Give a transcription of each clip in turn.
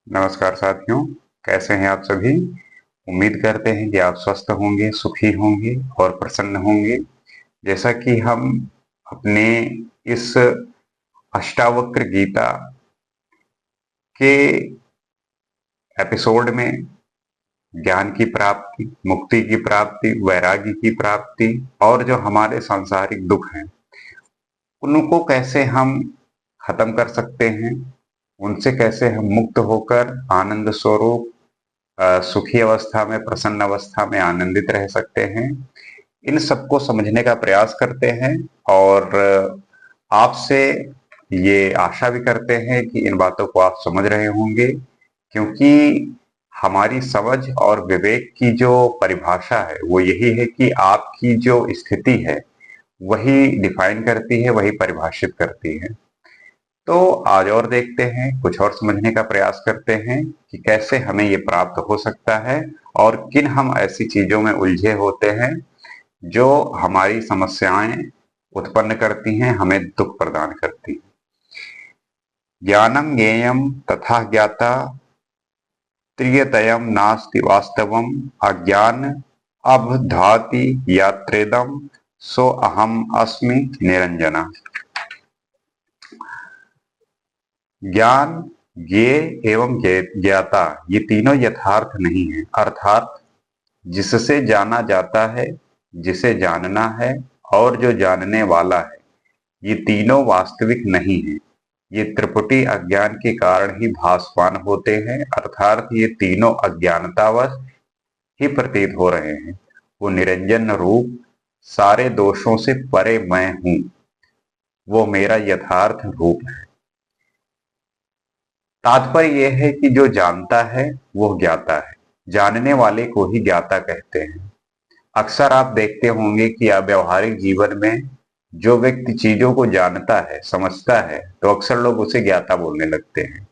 नमस्कार साथियों, कैसे हैं आप सभी। उम्मीद करते हैं कि आप स्वस्थ होंगे, सुखी होंगे और प्रसन्न होंगे। जैसा कि हम अपने इस अष्टावक्र गीता के एपिसोड में ज्ञान की प्राप्ति, मुक्ति की प्राप्ति, वैराग्य की प्राप्ति और जो हमारे सांसारिक दुख हैं उनको कैसे हम खत्म कर सकते हैं, उनसे कैसे हम मुक्त होकर आनंद स्वरूप सुखी अवस्था में, प्रसन्न अवस्था में आनंदित रह सकते हैं, इन सबको समझने का प्रयास करते हैं। और आपसे ये आशा भी करते हैं कि इन बातों को आप समझ रहे होंगे, क्योंकि हमारी समझ और विवेक की जो परिभाषा है वो यही है कि आपकी जो स्थिति है वही डिफाइन करती है, वही परिभाषित करती है। तो आज और देखते हैं, कुछ और समझने का प्रयास करते हैं कि कैसे हमें ये प्राप्त हो सकता है और किन हम ऐसी चीजों में उलझे होते हैं जो हमारी समस्याएं उत्पन्न करती हैं, हमें दुख प्रदान करती हैं। ज्ञानम ज्ञेयम तथा ज्ञाता त्रियतयम नास्ति वास्तवम अज्ञान अबधाति यात्रेदम सो अहम अस्मि निरंजना। ज्ञान, ज्ञेय एवं ज्ञाता ये तीनों यथार्थ नहीं है, अर्थात जिससे जाना जाता है, जिसे जानना है और जो जानने वाला है, ये तीनों वास्तविक नहीं है। ये त्रिपुटी अज्ञान के कारण ही भासवान होते हैं, अर्थात ये तीनों अज्ञानतावश ही प्रतीत हो रहे हैं। वो निरंजन रूप सारे दोषों से परे मैं हूं, वो मेरा यथार्थ रूप है। तात्पर्य यह है कि जो जानता है वो ज्ञाता है, जानने वाले को ही ज्ञाता कहते हैं। अक्सर आप देखते होंगे कि आप व्यवहारिक जीवन में जो व्यक्ति चीजों को जानता है, समझता है, तो अक्सर लोग उसे ज्ञाता बोलने लगते हैं।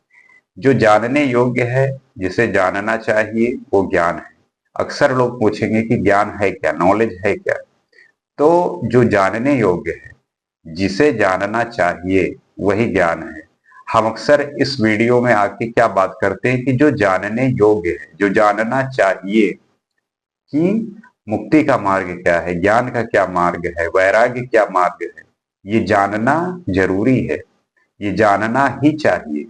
जो जानने योग्य है, जिसे जानना चाहिए, वो ज्ञान है। अक्सर लोग पूछेंगे कि ज्ञान है क्या, नॉलेज है क्या। तो जो जानने योग्य है, जिसे जानना चाहिए, वही ज्ञान है। हम अक्सर इस वीडियो में आके क्या बात करते हैं कि जो जानने योग्य है, जो जानना चाहिए कि मुक्ति का मार्ग क्या है, ज्ञान का क्या मार्ग है, वैराग्य क्या मार्ग है, ये जानना जरूरी है, ये जानना ही चाहिए।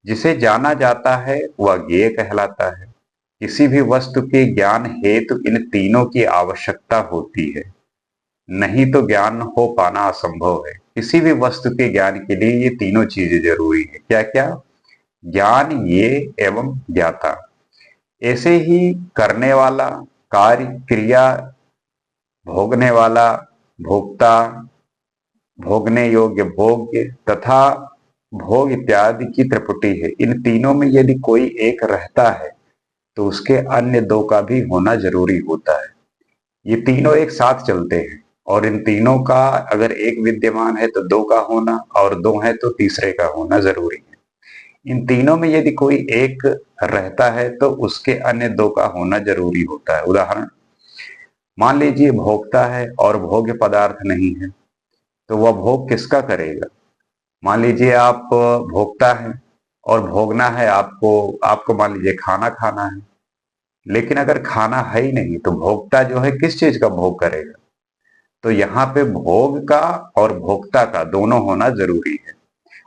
जिसे जाना जाता है वह ज्ञेय कहलाता है। किसी भी वस्तु के ज्ञान हेतु इन तीनों की आवश्यकता होती है, नहीं तो ज्ञान हो पाना असंभव है। किसी भी वस्तु के ज्ञान के लिए ये तीनों चीजें जरूरी है। क्या क्या? ज्ञान, ये एवं ज्ञाता। ऐसे ही करने वाला, कार्य, क्रिया, भोगने वाला, भोक्ता, भोगने योग्य भोग्य तथा भोग इत्यादि की त्रिपुटी है। इन तीनों में यदि कोई एक रहता है तो उसके अन्य दो का भी होना जरूरी होता है। ये तीनों एक साथ चलते हैं और इन तीनों का अगर एक विद्यमान है तो दो का होना, और दो है तो तीसरे का होना जरूरी है। इन तीनों में यदि कोई एक रहता है तो उसके अन्य दो का होना जरूरी होता है। उदाहरण, मान लीजिए भोक्ता है और भोग्य पदार्थ नहीं है, तो वह भोग किसका करेगा। मान लीजिए आप भोक्ता है और भोगना है आपको, आपको मान लीजिए खाना खाना है, लेकिन अगर खाना है ही नहीं तो भोक्ता जो है किस चीज का भोग करेगा। तो यहाँ पे भोग का और भोक्ता का दोनों होना जरूरी है।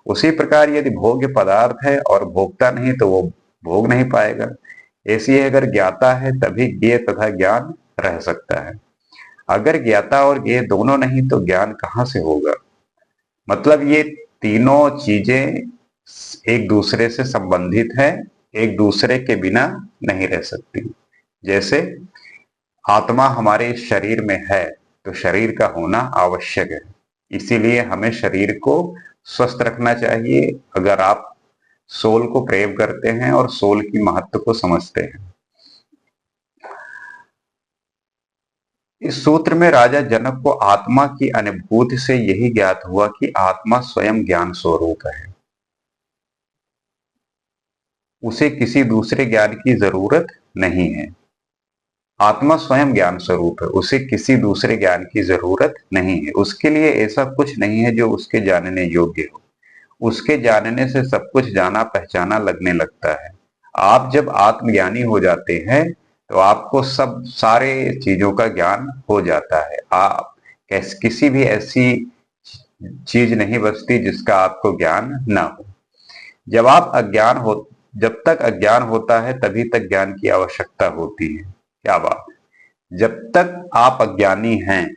उसी प्रकार यदि भोग्य पदार्थ है और भोक्ता नहीं तो वो भोग नहीं पाएगा। ऐसी ही अगर ज्ञाता है तभी ज्ञेय तथा ज्ञान रह सकता है। अगर ज्ञाता और ज्ञेय दोनों नहीं तो ज्ञान कहाँ से होगा। मतलब ये तीनों चीजें एक दूसरे से संबंधित हैं, एक दूसरे के बिना नहीं रह सकती। जैसे आत्मा हमारे शरीर में है तो शरीर का होना आवश्यक है, इसीलिए हमें शरीर को स्वस्थ रखना चाहिए। अगर आप सोल को प्रेम करते हैं और सोल की महत्व को समझते हैं। इस सूत्र में राजा जनक को आत्मा की अनुभूति से यही ज्ञात हुआ कि आत्मा स्वयं ज्ञान स्वरूप है, उसे किसी दूसरे ज्ञान की जरूरत नहीं है। आत्मा स्वयं ज्ञान स्वरूप है, उसे किसी दूसरे ज्ञान की जरूरत नहीं है। उसके लिए ऐसा कुछ नहीं है जो उसके जानने योग्य हो। उसके जानने से सब कुछ जाना पहचाना लगने लगता है। आप जब आत्मज्ञानी हो जाते हैं तो आपको सब सारे चीजों का ज्ञान हो जाता है। आप किसी भी ऐसी चीज नहीं बचती जिसका आपको ज्ञान ना हो। जब आप अज्ञान हो जब तक अज्ञान होता है तभी तक ज्ञान की आवश्यकता होती है। क्या बात है। जब तक आप अज्ञानी हैं,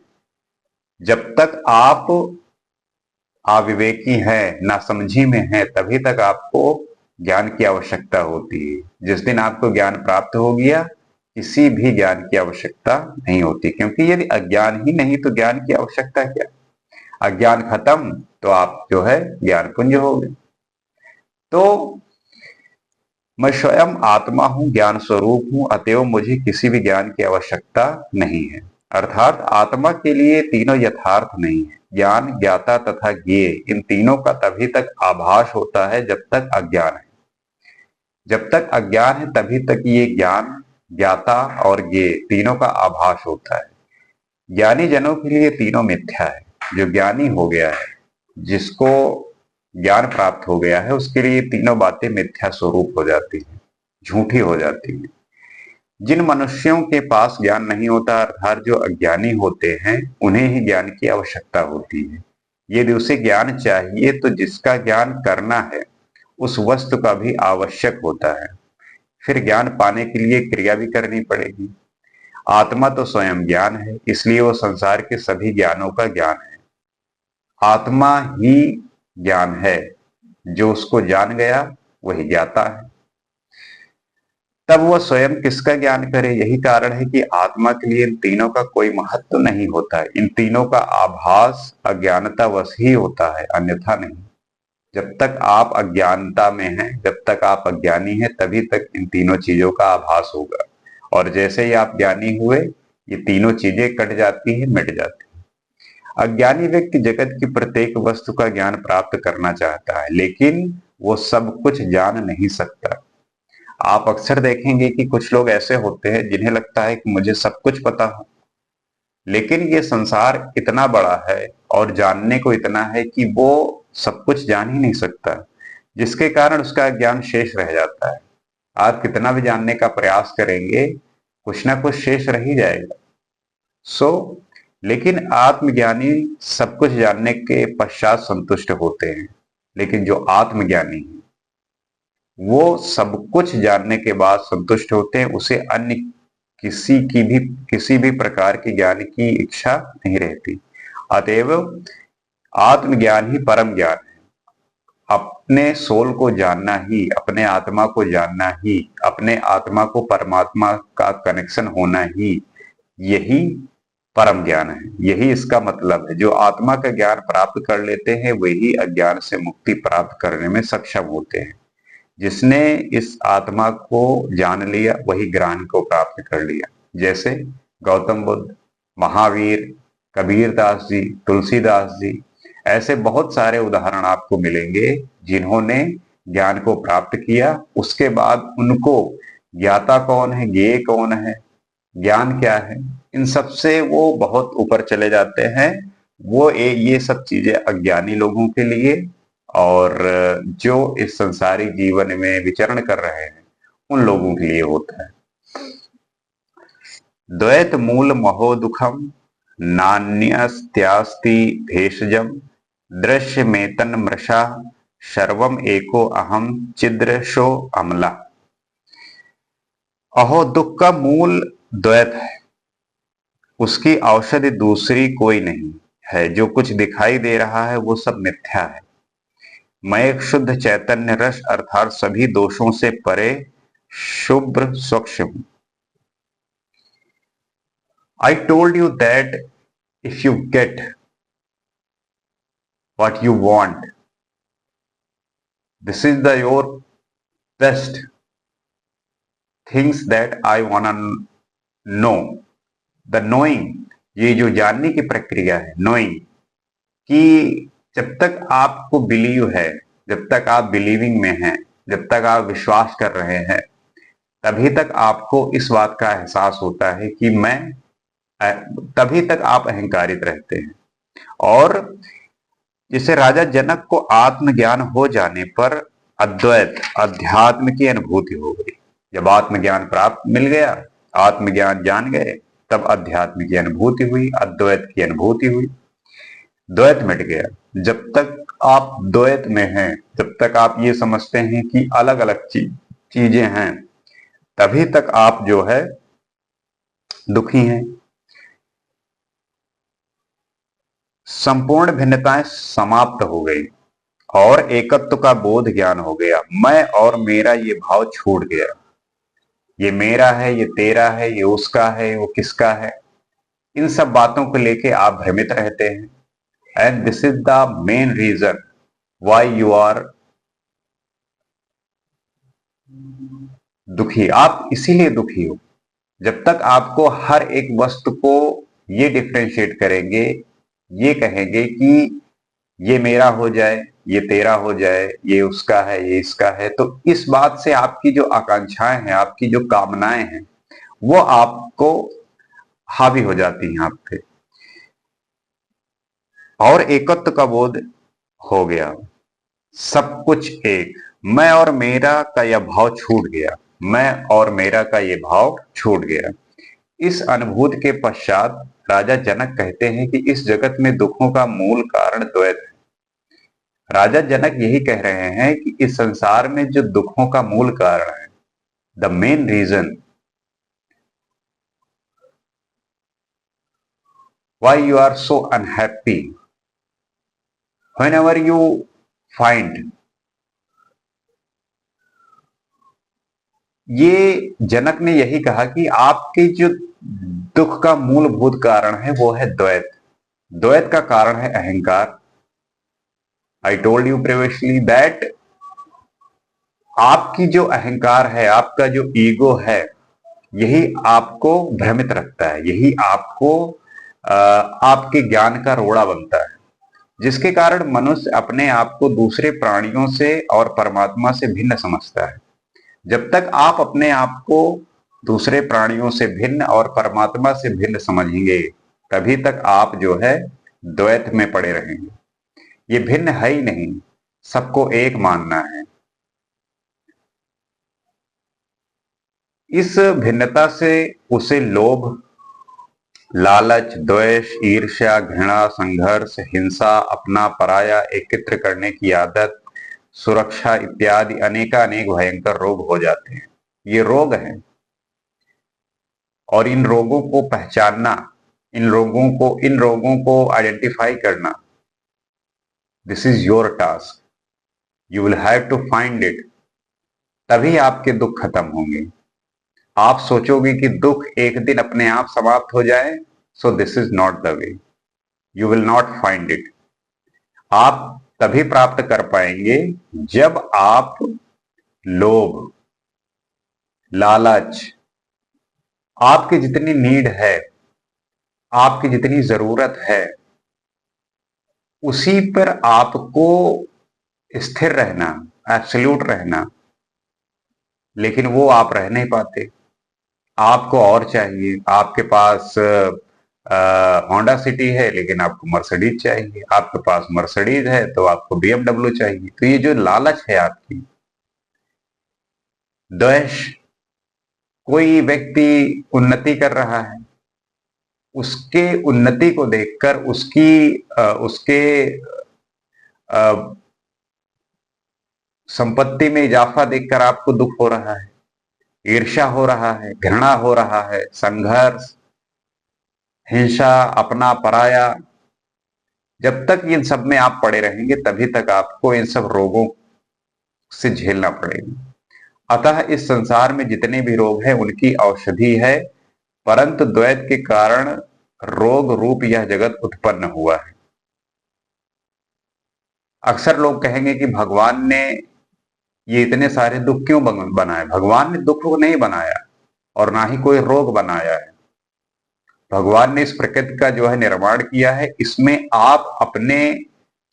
जब तक आप अविवेकी हैं, नासमझी में हैं, तभी तक आपको ज्ञान की आवश्यकता होती है। जिस दिन आपको ज्ञान प्राप्त हो गया, किसी भी ज्ञान की आवश्यकता नहीं होती, क्योंकि यदि अज्ञान ही नहीं तो ज्ञान की आवश्यकता क्या। अज्ञान खत्म तो आप जो है ज्ञान पुंज हो गए। तो मैं स्वयं आत्मा हूं, ज्ञान स्वरूप हूं, अतएव मुझे किसी भी ज्ञान की आवश्यकता नहीं है। अर्थात आत्मा के लिए तीनों यथार्थ नहीं है। ज्ञान, ज्ञाता तथा ज्ञेय, इन तीनों का तभी तक आभास होता है जब तक अज्ञान है। जब तक अज्ञान है तभी तक ये ज्ञान, ज्ञाता और ज्ञेय तीनों का आभास होता है। ज्ञानी जनों के लिए तीनों मिथ्या है। जो ज्ञानी हो गया है, जिसको ज्ञान प्राप्त हो गया है, उसके लिए तीनों बातें मिथ्या स्वरूप हो जाती है, झूठी हो जाती है। जिन मनुष्यों के पास ज्ञान नहीं होता, अर्थात जो अज्ञानी होते हैं, उन्हें ही ज्ञान की आवश्यकता होती है। यदि उसे ज्ञान चाहिए तो जिसका ज्ञान करना है उस वस्तु का भी आवश्यक होता है। फिर ज्ञान पाने के लिए क्रिया भी करनी पड़ेगी। आत्मा तो स्वयं ज्ञान है, इसलिए वो संसार के सभी ज्ञानों का ज्ञान है। आत्मा ही ज्ञान है। जो उसको जान गया वही ज्ञाता है। तब वह स्वयं किसका ज्ञान करे। यही कारण है कि आत्मा के लिए इन तीनों का कोई महत्व नहीं होता है। इन तीनों का आभास अज्ञानतावश ही होता है, अन्यथा नहीं। जब तक आप अज्ञानता में हैं, जब तक आप अज्ञानी हैं, तभी तक इन तीनों चीजों का आभास होगा। और जैसे ही आप ज्ञानी हुए, ये तीनों चीजें कट जाती हैं, मिट जाती हैं। अज्ञानी व्यक्ति जगत की प्रत्येक वस्तु का ज्ञान प्राप्त करना चाहता है, लेकिन वो सब कुछ जान नहीं सकता। आप अक्सर देखेंगे कि कुछ लोग ऐसे होते हैं जिन्हें लगता है कि मुझे सब कुछ पता हो, लेकिन ये संसार इतना बड़ा है और जानने को इतना है कि वो सब कुछ जान ही नहीं सकता, जिसके कारण उसका ज्ञान शेष रह जाता है। आप कितना भी जानने का प्रयास करेंगे, कुछ ना कुछ शेष रह ही जाएगा। लेकिन आत्मज्ञानी सब कुछ जानने के पश्चात संतुष्ट होते हैं। लेकिन जो आत्मज्ञानी है, वो सब कुछ जानने के बाद संतुष्ट होते हैं। उसे अन्य किसी भी प्रकार के ज्ञान की इच्छा नहीं रहती। अतएव आत्मज्ञान ही परम ज्ञान है। अपने सोल को जानना ही, अपने आत्मा को जानना ही, अपने आत्मा को परमात्मा का कनेक्शन होना ही, यही परम ज्ञान है। यही इसका मतलब है। जो आत्मा का ज्ञान प्राप्त कर लेते हैं, वही अज्ञान से मुक्ति प्राप्त करने में सक्षम होते हैं। जिसने इस आत्मा को जान लिया वही ज्ञान को प्राप्त कर लिया। जैसे गौतम बुद्ध, महावीर, कबीरदास जी, तुलसीदास जी, ऐसे बहुत सारे उदाहरण आपको मिलेंगे जिन्होंने ज्ञान को प्राप्त किया। उसके बाद उनको ज्ञाता कौन है, ज्ञेय कौन है, ज्ञान क्या है, इन सब से वो बहुत ऊपर चले जाते हैं। ये सब चीजें अज्ञानी लोगों के लिए और जो इस संसारी जीवन में विचरण कर रहे हैं उन लोगों के लिए होता है। द्वैत मूल महो दुखम नान्यस्त्यास्ति भेषजम दृश्यमेतन मृषा सर्वम एको अहम चिद्रशो अमला। अहो, दुख का मूल द्वैत है। उसकी औषधि दूसरी कोई नहीं है। जो कुछ दिखाई दे रहा है वो सब मिथ्या है। मैं एक शुद्ध चैतन्य रस अर्थात सभी दोषों से परे शुभ्र स्वच्छ हूं। I told you that if you get what you want, this is your best things that I wanna know. The knowing, ये जो जानने की प्रक्रिया है, knowing, कि जब तक आपको बिलीव है, जब तक आप बिलीविंग में हैं, जब तक आप विश्वास कर रहे हैं, तभी तक आपको इस बात का एहसास होता है कि तभी तक आप अहंकारित रहते हैं। और जिसे राजा जनक को आत्मज्ञान हो जाने पर अद्वैत अध्यात्म की अनुभूति हो गई। जब आत्मज्ञान प्राप्त मिल गया, आत्मज्ञान जान गए, तब अध्यात्म की अनुभूति हुई, अद्वैत की अनुभूति हुई, द्वैत मिट गया। जब तक आप द्वैत में हैं, जब तक आप ये समझते हैं कि अलग अलग चीजें हैं, तभी तक आप जो है दुखी हैं। संपूर्ण भिन्नताएं समाप्त हो गई और एकत्व का बोध ज्ञान हो गया। मैं और मेरा ये भाव छूट गया। ये मेरा है, ये तेरा है, ये उसका है, वो किसका है, इन सब बातों को लेके आप भ्रमित रहते हैं। And this is the main reason why you are दुखी। आप इसीलिए दुखी हो। जब तक आपको हर एक वस्तु को ये डिफ्रेंशिएट करेंगे, ये कहेंगे कि ये मेरा हो जाए, ये तेरा हो जाए, ये उसका है, ये इसका है, तो इस बात से आपकी जो आकांक्षाएं हैं, आपकी जो कामनाएं हैं, वो आपको हावी हो जाती हैं आप पे। और एकत्व का बोध हो गया, सब कुछ एक। मैं और मेरा का यह भाव छूट गया, मैं और मेरा का यह भाव छूट गया। इस अनुभूति के पश्चात राजा जनक कहते हैं कि इस जगत में दुखों का मूल कारण द्वैत है। राजा जनक यही कह रहे हैं कि इस संसार में जो दुखों का मूल कारण है, the main reason why you are so unhappy whenever you find, ये जनक ने यही कहा कि आपके जो दुख का मूलभूत कारण है वो है द्वैत। द्वैत का कारण है अहंकार। I told you previously that आपकी जो अहंकार है, आपका जो ईगो है, यही आपको भ्रमित रखता है, यही आपको आपके ज्ञान का रोड़ा बनता है, जिसके कारण मनुष्य अपने आप को दूसरे प्राणियों से और परमात्मा से भिन्न समझता है। जब तक आप अपने आप को दूसरे प्राणियों से भिन्न और परमात्मा से भिन्न समझेंगे, तभी तक आप जो है द्वैत में पड़े रहेंगे। ये भिन्न है ही नहीं, सबको एक मानना है। इस भिन्नता से उसे लोभ, लालच, द्वेष, ईर्ष्या, घृणा, संघर्ष, हिंसा, अपना पराया, एकत्र करने की आदत, सुरक्षा इत्यादि अनेकानेक भयंकर रोग हो जाते हैं। ये रोग हैं और इन रोगों को पहचानना, इन रोगों को आइडेंटिफाई करना, this is your task. You will have to find it. तभी आपके दुख खत्म होंगे। आप सोचोगे कि दुख एक दिन अपने आप समाप्त हो जाए, so this is not the way. You will not find it. आप तभी प्राप्त कर पाएंगे जब आप लोभ, लालच, आपकी जितनी नीड है, आपकी जितनी जरूरत है, उसी पर आपको स्थिर रहना, एब्सोल्यूट रहना, लेकिन वो आप रह नहीं पाते। आपको और चाहिए। आपके पास होंडा सिटी है लेकिन आपको मर्सिडीज चाहिए, आपके पास मर्सिडीज है तो आपको बीएमडब्ल्यू चाहिए। तो ये जो लालच है आपकी, द्वेष, कोई व्यक्ति उन्नति कर रहा है, उसके उन्नति को देखकर उसके संपत्ति में इजाफा देखकर आपको दुख हो रहा है, ईर्ष्या हो रहा है, घृणा हो रहा है, संघर्ष, हिंसा, अपना पराया। जब तक इन सब में आप पड़े रहेंगे, तभी तक आपको इन सब रोगों से झेलना पड़ेगा। अतः इस संसार में जितने भी रोग हैं उनकी औषधि है, परंतु द्वैत के कारण रोग रूप यह जगत उत्पन्न हुआ है। अक्सर लोग कहेंगे कि भगवान ने ये इतने सारे दुख क्यों बनाए। भगवान ने दुख को नहीं बनाया और ना ही कोई रोग बनाया है। भगवान ने इस प्रकृति का जो है निर्माण किया है, इसमें आप अपने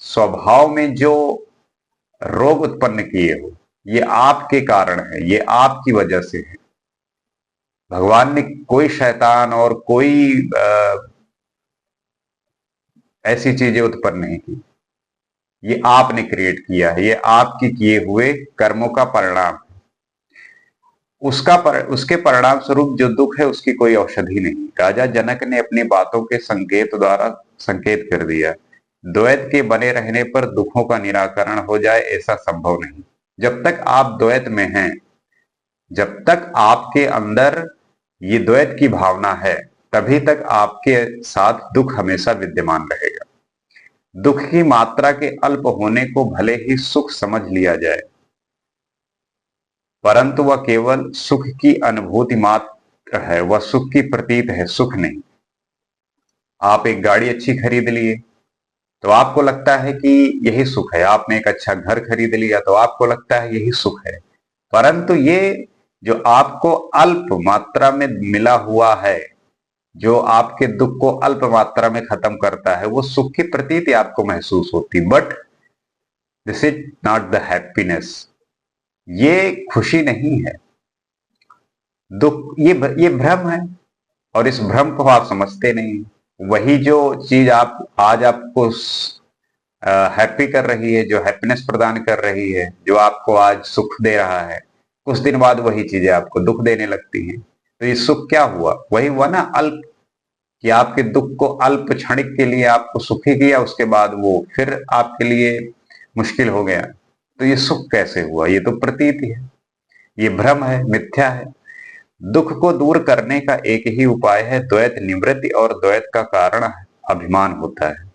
स्वभाव में जो रोग उत्पन्न किए हो, ये आपके कारण है, ये आपकी वजह से है। भगवान ने कोई शैतान और कोई ऐसी चीजें उत्पन्न नहीं की। ये आपने क्रिएट किया है, ये आपके किए हुए कर्मों का परिणाम। उसके परिणाम स्वरूप जो दुख है उसकी कोई औषधि नहीं। राजा जनक ने अपनी बातों के संकेत द्वारा संकेत कर दिया, द्वैत के बने रहने पर दुखों का निराकरण हो जाए ऐसा संभव नहीं। जब तक आप द्वैत में हैं, जब तक आपके अंदर ये द्वैत की भावना है, तभी तक आपके साथ दुख हमेशा विद्यमान रहेगा। दुख की मात्रा के अल्प होने को भले ही सुख समझ लिया जाए, परंतु वह केवल सुख की अनुभूति मात्र है, वह सुख की प्रतीत है, सुख नहीं। आप एक गाड़ी अच्छी खरीद लिए तो आपको लगता है कि यही सुख है, आपने एक अच्छा घर खरीद लिया तो आपको लगता है यही सुख है, परंतु ये जो आपको अल्प मात्रा में मिला हुआ है, जो आपके दुख को अल्प मात्रा में खत्म करता है, वो सुख की प्रतीति आपको महसूस होती, but this is not the happiness. ये खुशी नहीं है। दुख ये भ्रम है, और इस भ्रम को आप समझते नहीं। वही जो चीज आप आज आपको हैप्पी कर रही है, जो हैप्पीनेस प्रदान कर रही है, जो आपको आज सुख दे रहा है, कुछ दिन बाद वही चीजें आपको दुख देने लगती हैं। तो ये सुख क्या हुआ? वही हुआ ना अल्प, कि आपके दुख को अल्प क्षणिक के लिए आपको सुखी किया, उसके बाद वो फिर आपके लिए मुश्किल हो गया। तो ये सुख कैसे हुआ? ये तो प्रतीति है, ये भ्रम है, मिथ्या है। दुख को दूर करने का एक ही उपाय है द्वैत निवृत्ति, और द्वैत का कारण अभिमान होता है।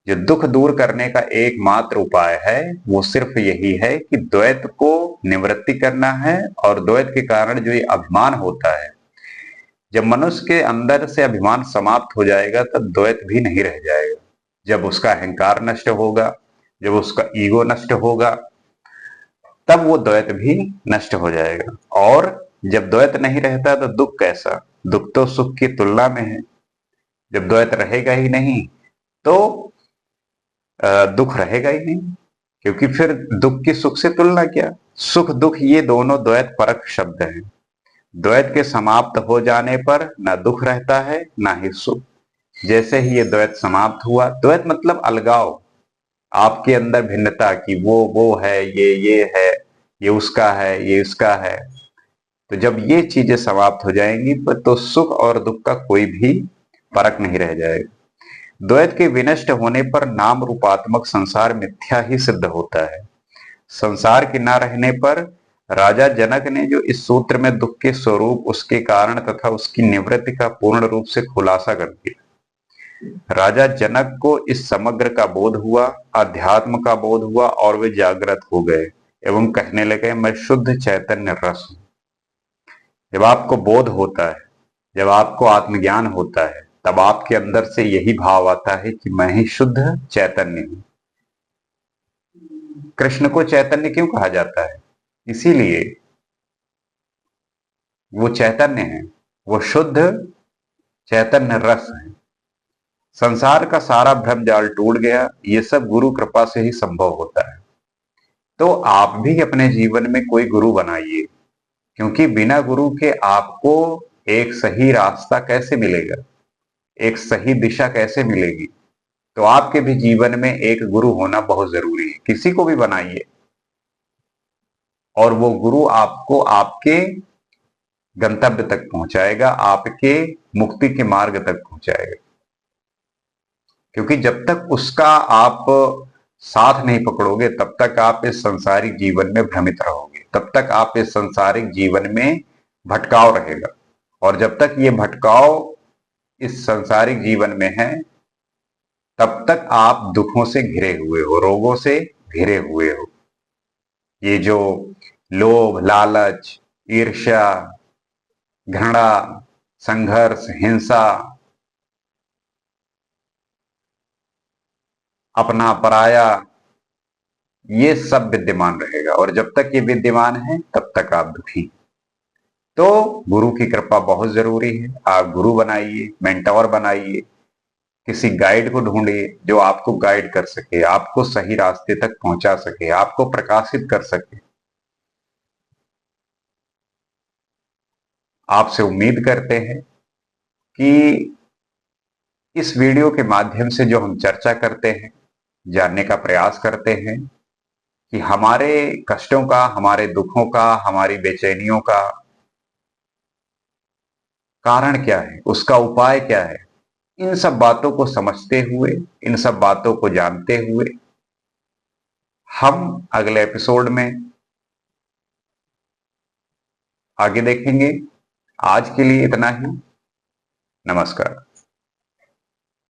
जो दुख दूर करने का एकमात्र उपाय है वो सिर्फ यही है कि द्वैत को निवृत्ति करना है, और द्वैत के कारण जो ये अभिमान होता है, जब मनुष्य के अंदर से अभिमान समाप्त हो जाएगा तब द्वैत भी नहीं रह जाएगा। जब उसका अहंकार नष्ट होगा, जब उसका ईगो नष्ट होगा, तब वो द्वैत भी नष्ट हो जाएगा। और जब द्वैत नहीं रहता तो दुख कैसा? दुख तो सुख की तुलना में है। जब द्वैत रहेगा ही नहीं तो दुख रहेगा ही नहीं, क्योंकि फिर दुख की सुख से तुलना क्या? सुख दुख ये दोनों द्वैत परक शब्द हैं। द्वैत के समाप्त हो जाने पर ना दुख रहता है ना ही सुख। जैसे ही ये द्वैत समाप्त हुआ, द्वैत मतलब अलगाव, आपके अंदर भिन्नता की वो है, ये है, ये उसका है, ये इसका है। तो जब ये चीजें समाप्त हो जाएंगी तो सुख और दुख का कोई भी फर्क नहीं रह जाएगा। द्वैत के विनष्ट होने पर नाम रूपात्मक संसार मिथ्या ही सिद्ध होता है। संसार के न रहने पर राजा जनक ने जो इस सूत्र में दुख के स्वरूप, उसके कारण तथा उसकी निवृत्ति का पूर्ण रूप से खुलासा कर दिया। राजा जनक को इस समग्र का बोध हुआ, अध्यात्म का बोध हुआ, और वे जागृत हो गए एवं कहने लगे, मैं शुद्ध चैतन्य रस हूं। जब आपको बोध होता है, जब आपको आत्मज्ञान होता है, तब आपके अंदर से यही भाव आता है कि मैं ही शुद्ध चैतन्य हूं। कृष्ण को चैतन्य क्यों कहा जाता है? इसीलिए वो चैतन्य है, वो शुद्ध चैतन्य रस है। संसार का सारा भ्रम जाल टूट गया। ये सब गुरु कृपा से ही संभव होता है। तो आप भी अपने जीवन में कोई गुरु बनाइए, क्योंकि बिना गुरु के आपको एक सही रास्ता कैसे मिलेगा, एक सही दिशा कैसे मिलेगी? तो आपके भी जीवन में एक गुरु होना बहुत जरूरी है। किसी को भी बनाइए, और वो गुरु आपको आपके गंतव्य तक पहुंचाएगा, आपके मुक्ति के मार्ग तक पहुंचाएगा। क्योंकि जब तक उसका आप साथ नहीं पकड़ोगे, तब तक आप इस संसारिक जीवन में भ्रमित रहोगे, तब तक आप इस संसारिक जीवन में भटकाव रहेगा। और जब तक ये भटकाव इस संसारिक जीवन में है, तब तक आप दुखों से घिरे हुए हो, रोगों से घिरे हुए हो। ये जो लोभ, लालच, ईर्ष्या, घृणा, संघर्ष, हिंसा, अपना पराया, ये सब विद्यमान रहेगा। और जब तक ये विद्यमान है तब तक आप दुखी। तो गुरु की कृपा बहुत जरूरी है। आप गुरु बनाइए, मेंटोर बनाइए, किसी गाइड को ढूंढिए जो आपको गाइड कर सके, आपको सही रास्ते तक पहुंचा सके, आपको प्रकाशित कर सके। आपसे उम्मीद करते हैं कि इस वीडियो के माध्यम से जो हम चर्चा करते हैं जानने का प्रयास करते हैं कि हमारे कष्टों का, हमारे दुखों का, हमारी बेचैनियों का कारण क्या है, उसका उपाय क्या है। इन सब बातों को समझते हुए, इन सब बातों को जानते हुए हम अगले एपिसोड में आगे देखेंगे। आज के लिए इतना ही। नमस्कार।